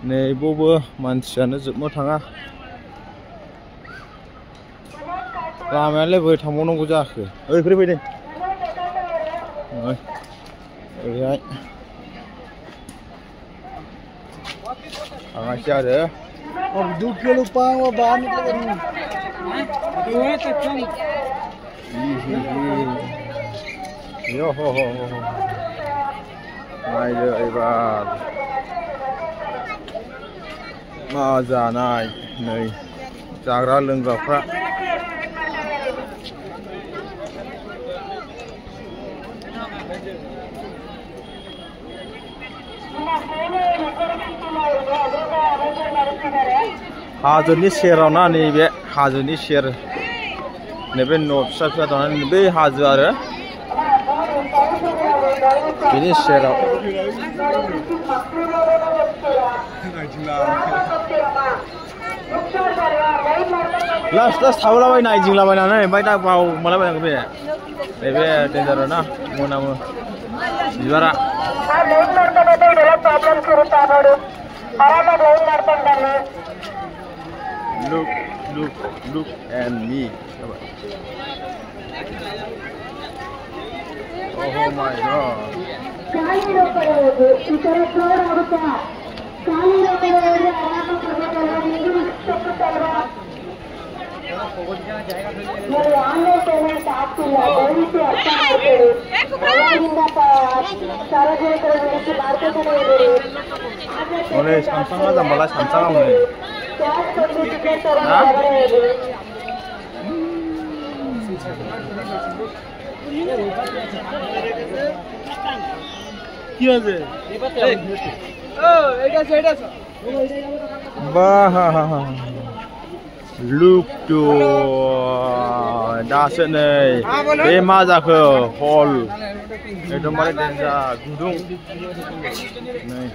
नै बबो मानसियानो जोबनो थाङा लामायालाय बोरै थांबावनांगौ जाखो ओरै फैदों ओरैहाय थाङासै आरो अब 2 किलो पाऊँ बाहर निकलेगा यो हो नायदो एबार मा जानाय नै जाग्रा लोंग्राफ्रा हाजोनि सेरावना नैबे हाजोनि सेर नैबे न' फिसा फिसा दं बे हाजो आरो बेनि सेराव लास्ट थाबोलाबायना आइदिंलाबायनानै ओमफ्राय दा बाव मोनलाबायनांगौ बे नैबे डेन्जार ना मोनामो बिबारा look and me oh my god 오늘 삼성하자 말라 삼성하면 কি আছে বাহ look to दासो नै बे मा जाखो हल एकदमबारे डेन्जार गुदुं नै